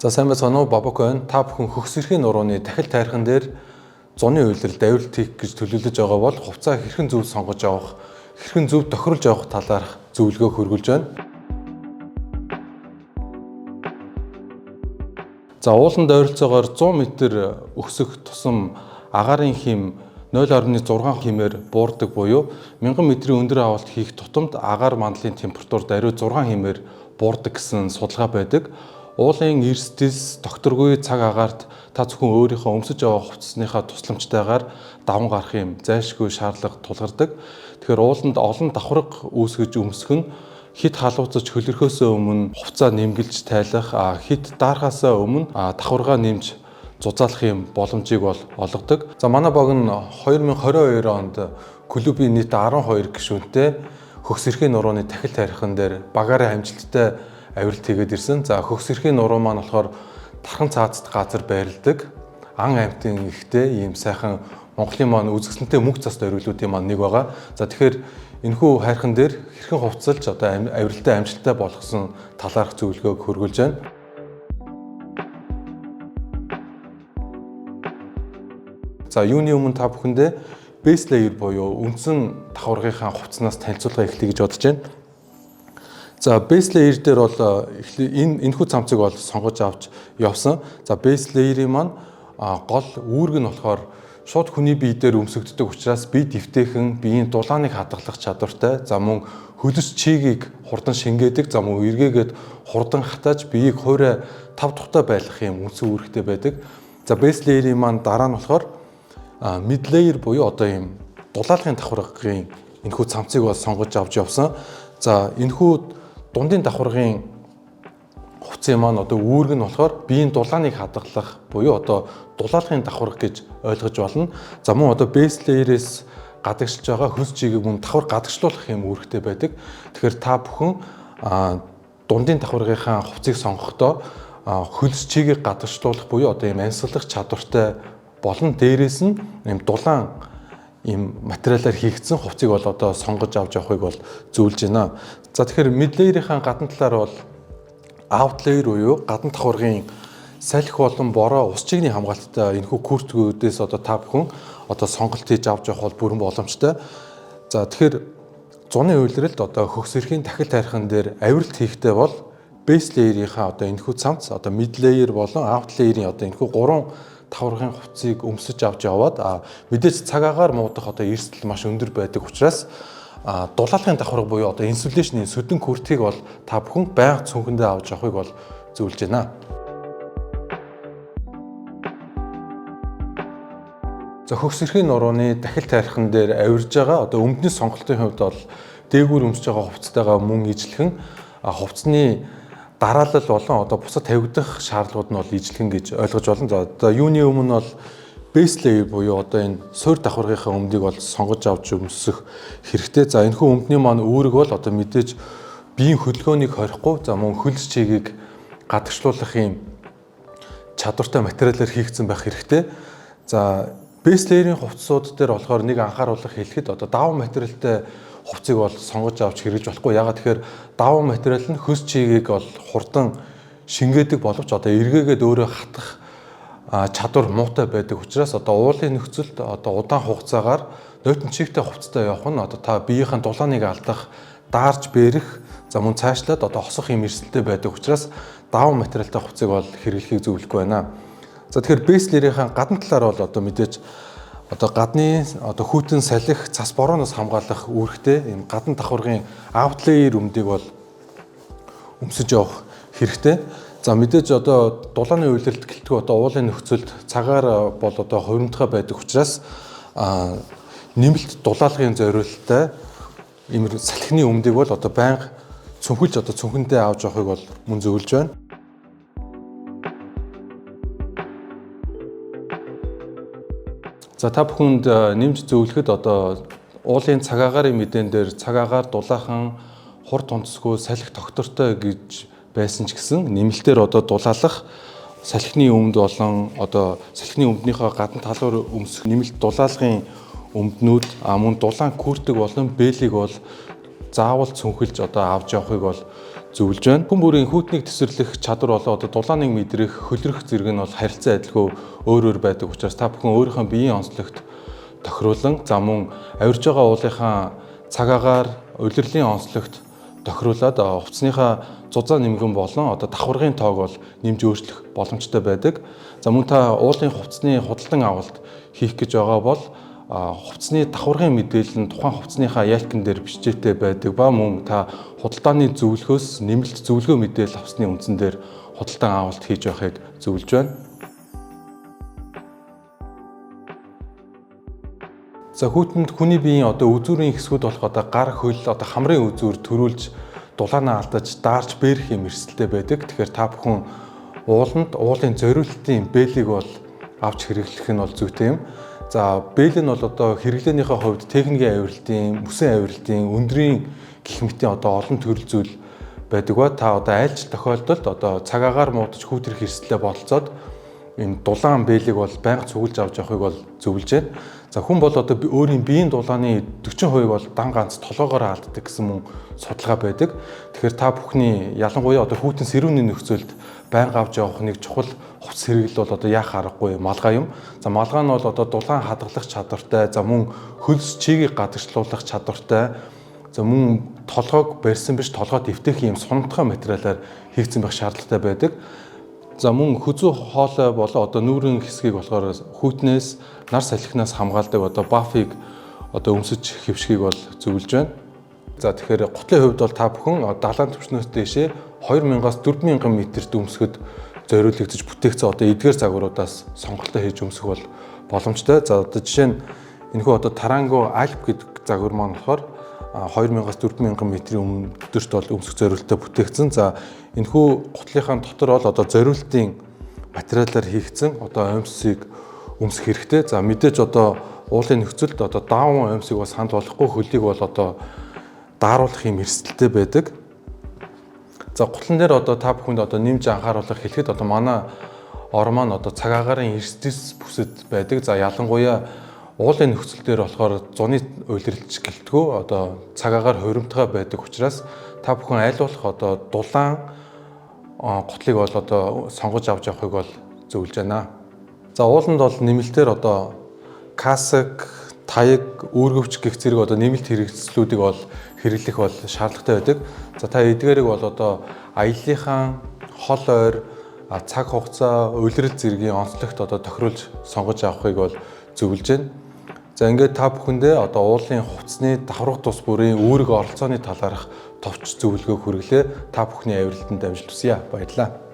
За сайн байцгаана уу, Бабак байна. Та бүхэн хөгс эрхийн нурууны дахил тайрхан дээр зуны үйлрэл давилт хийх гэж төлөвлөж байгаа бол хувцаа хэрхэн зөв сонгож авах, хэрхэн зөв тохируулж авах талаарх зөвлөгөө хөргүүлж байна. За ууланд ойролцоогоор 100 м өксөх тусам агаарын хим 0.6 хэмээр буурдаг буюу 1000 м өндөр авалт хийх тутамд агаар мандлын температур даруй 6 хэмээр буурдаг гэсэн судалгаа байдаг. Уулын эрсдэс докторгүй цаг агаарт та зөвхөн өөрийнхөө өмсөж авах хувцасныхаа тусламжтайгаар даван гарах юм зайлшгүй шаардлага тулгардаг. Тэгэхээр ууланд олон давхарга үүсгэж өмсөх нь хит халууцаж хөлөрхөөсөө өмнө хувцаа нэмгэлж тайлах, хит даарахаасаа өмнө давхаргаа нэмж зузаалах юм боломжийг бол олгодог. За манай баг нь 2022 онд клубын нийт 12 гишүүнтэй хөгс эрхийн нурууны дахил тайрхан дээр багаараа амжилттай авиралт хийгээд ирсэн. За хөгс эрхийн нуруу маань болохоор тархан цаазд газар байрладаг. Ан амьтан ихтэй ийм сайхан Монголын маань үзэсгэлэнтэй мөнх цас дөрвөлүүдийн маань нэг байгаа. За тэгэхээр энэхүү хайрхан дээр хэрхэн хувцалж одоо авиралтай амжилттай болгосон талаарх зөвлөгөөг хөргүүлж байна. За юуны өмнө та бүхэндээ base layer буюу үндсэн давхаргынхаа хувцснаас танилцуулга эхлэе гэж бодож байна. За base layer дээр бол энэхүү цамцыг бол сонгож авч явсан. За base layer-ийн маань гол үүрэг нь болохоор шууд хүний бие дээр өмсөгддөг учраас бие дэвтэйхэн биеийн дулааныг хадгалах чадвартай. За мөн хөлс чигийг хурдан шингээдэг. За мөн эргээгээд хурдан хатааж биеийг хуурай тав тухтай байлгах юм үндсэн үүрэгтэй байдаг. За base layer-ийн маань дараа нь болохоор mid layer буюу одоо ийм дулаалгын давхаргын энэхүү цамцыг бол сонгож авч явсан. За энэхүү дундын давхаргын хувцсын маань одоо үүрэг нь болохоор биеийн дулааныг хадгалах буюу одоо дулаалгын давхарга гэж ойлгож болно. За мөн одоо base layer-ээс гадагшилж байгаа хөлс чигийг мөн давхар гадагшлуулах юм үүрэгтэй байдаг. Тэгэхээр та бүхэн дундын давхаргынхаа хувцсыг сонгохдоо хөлс чигийг гадагшлуулах буюу одоо ийм амьсгалах чадвартай болон дээрээс нь ийм дулаан ийм материалаар хийгдсэн хувцсыг бол одоо сонгож авч явахыг бол зөвлөж байна. За тэгэхээр mid layer-ийн гадна талаар бол out layer буюу гадна давхаргын салхи болон бороо ус чигний хамгаалттай энэхүү куртгүүдээс одоо та бүхэн одоо сонголт хийж авч явах бол бүрэн боломжтой. За тэгэхээр зуны үйлрэлд одоо хөгс эрхийн дахил тайрхан дээр авиралт хийхдээ бол base layer-ийнхаа одоо энэхүү цамц одоо mid layer болон out layer-ийн одоо энэхүү гурван давхаргын хувцсыг өмсөж авч яваад мэдээж цаг агаар муудах одоо эрсдэл маш өндөр байдаг учраас дулаалгын давхарга буюу одоо инсуляцийн сүдэн хүртгийг бол та бүхэн байнга цүнхэндээ авч явахыг бол зөвлөж байна. За хөгс эрхийн нурууны дахил тайрхан дээр авирж байгаа одоо өмнөний сонголтын хувьд бол дээгүүр өмсөж байгаа хувцтайгаа мөн ижилхэн хувцсны дараалал болон одоо бусад тавигдах шаардлагууд нь бол ижилхэн гэж ойлгож байна. За одоо юуны өмнө бол base layer буюу одоо энэ суур давхаргынхаа өмдийг бол сонгож авч өмсөх хэрэгтэй. За энэхүү өмдний маань үүрэг бол одоо мэдээж биеийн хөдөлгөөнийг хорихгүй, за мөн хөлс чигийг гадагшлуулах юм чадвартай материалаар хийгдсэн байх хэрэгтэй. За base layer-ийн хувцсууд дээр болохоор нэг анхааруулга хэлэхэд одоо даван материалтай хувцсыг бол сонгож авч хэрэгж болохгүй. Ягаад тэгэхээр даван материал нь хөлс чигийг бол хурдан шингээдэг боловч одоо эргээгээд өөрөө хатах чадвар муутай байдаг учраас одоо уулын нөхцөлд одоо удаан хугацаагаар нойтон чигтэй хувцастай явах нь одоо та биеийн дулааныг алдах, даарж бэрэх, за мөн цаашлаад одоо хосох юм эрсдэлтэй байдаг учраас даван материалтай хувцсыг бол хэрэглэхийг зөвлөхгүй байна. За тэгэхээр base layer-ийн гадна талаар бол одоо мэдээж одоо гадны одоо хүйтэн салхи цас борооноос хамгаалах үүрэгтэй энэ гадна давхаргын out layer өмдийг бол өмсөж явах хэрэгтэй. За мэдээж одоо дулааны үйлрэлт гэлтгүй одоо уулын нөхцөлд цагаар бол одоо хувирмтгай байдаг учраас нэмэлт дулаалгын зориулалттай иймэр салхины өмдийг бол одоо байнга цүнхэлж одоо цүнхэндээ авч явахыг бол мөн зөвлөж байна. За та бүхэнд нэмж зөвлөхөд одоо уулын цаг агаарын мэдэн дээр цаг агаар дулаахан хур тунцгүй салхи тогтвортой гэж байсан ч гэсэн нэмэлтээр одоо дулаалах салхины өмд болон одоо салхины өмднийхөө гадна талаар өмсөх нэмэлт дулаалгын өмднүүд мөн дулаан куртэг болон бэлийг бол заавал цүнхэлж одоо авч явахыг бол зөвлөж байна. Хүн бүрийн хүүтнийг тесвэрлэх чадвар болоо одоо дулааныг мэдрэх, хөлрөх зэрэг нь бол харилцан адилгүй өөр байдаг учраас та бүхэн өөрийнхөө биеийн онцлогт тохируулан за мөн авирж байгаа уулынхаа цаг агаар улирлын онцлогт тохируулаад хувцсныхаа зузаан нэмгэн болон одоо давхаргын тоог бол нэмж өөрчлөх боломжтой байдаг. За мөн та уулын хувцсны худалдан авалт хийх гэж байгаа бол хувцсны давхаргын мэдээлэл нь тухайн хувцсныхаа ялкин дээр бичээтэй байдаг ба мөн та худалдааны зөвлөхөөс нэмэлт зөвлөгөө мэдээлэл авсны үндсэн дээр худалдан авалт хийж байхыг зөвлөж байна. За хүүтэнд хүний биеийн одоо үзүүрийн хэсгүүд болох одоо гар хөл одоо хамрын үзүүр төрүүлж дулаанаа алдаж даарч бэрх юм эрсдэлтэй байдаг. Тэгэхээр та бүхэн уулын зориултын бэлийг бол авч хэрэглэх нь бол зүйтэй юм. За бэл нь бол одоо хэрэглээнийхээ хувьд техникийн авиралтын, мөсөн авиралтын, өндрийн гэх мэтийн одоо олон төрөл зүйл байдаг ба та одоо аль ч тохиолдолд одоо цаг агаар муудаж хүүтрэх эрсдэлээ бололцоод энэ дулаан бэлийг бол байнга цуглаж авч явахыг бол зөвлөж байна. За хүн бол одоо өөрийн биеийн дулааны 40% бол дан ганц толгоогоор алддаг гэсэн мөн судалгаа байдаг. Тэгэхээр та бүхний ялангуяа одоо хүүтэн сэрүүний нөхцөлд байнга авч явах нэг чухал хувцас хэрэглэл бол одоо яах аргагүй малгай юм. За малгай нь бол одоо дулаан хадгалах чадвартай, за мөн хөлс чигийг гадагшлуулах чадвартай, за мөн толгойг барьсан биш толгой дэвтэх юм сунтгай материалаар хийгдсэн байх шаардлагатай байдаг. За мөн хүзүү хоолой болоо одоо нүүрийн хэсгийг болохоор хүүтнээс нар салхинаас хамгаалдаг одоо бафыг одоо өмсөж хэвшгийг бол зөвлөж байна. За тэгэхээр гутлын хувьд бол та бүхэн далайн түвшнөөс дээшээ 2000-аас 4000 м-т өмсөхөд зориулагдж бүтээгдсэн одоо эдгээр загваруудаас сонголтоо хийж өмсөх бол боломжтой. За одоо жишээ нь энэхүү одоо Таранго Альп гэдэг загвар маань болохоор 2000-аас 4000 м өдөрт бол өмсөх зориултаа бүтээгдсэн. За энэхүү гутлынхаа дотор бол одоо зориултын материалаар хийгдсэн одоо оймсыг өмсөх хэрэгтэй. За мэдээж одоо уулын нөхцөлд одоо даавн оймсыг бас ханд болохгүй хөлийг бол одоо дааруулах юм эрсдэлтэй байдаг. За гутлан дээр одоо та бүхэнд одоо нэмж анхааруулах хэлэхэд одоо манай ор маань одоо цаг агаарын эрсдэс бүсэд байдаг. За ялангуяа уулын нөхцөл дээр болохоор зуны уйлрэлч гэлтгүү одоо цаг агаар хуримтгай байдаг учраас та бүхэн аль болох одоо дулаан гутлыг бол одоо сонгож авч явахыг бол зөвлөж байна. За ууланд бол нэмэлтээр одоо каск, таяг, үүргэвч гэх зэрэг одоо нэмэлт хэрэгслүүдийг бол хэрэглэх бол шаардлагатай байдаг. За та эдгээрийг бол одоо аяллахаа, хол ойр, цаг хугацаа, улирал зэргийн онцлогт одоо тохируулж сонгож авахыг бол зөвлөж байна. За ингээд та бүхэндээ одоо уулын хувцсны давхарга тус бүрийн үүрэг оролцооны талаарх товч зөвлөгөө хүргэлээ. Та бүхний авиралтанд амжилт хүсье. Баярлалаа.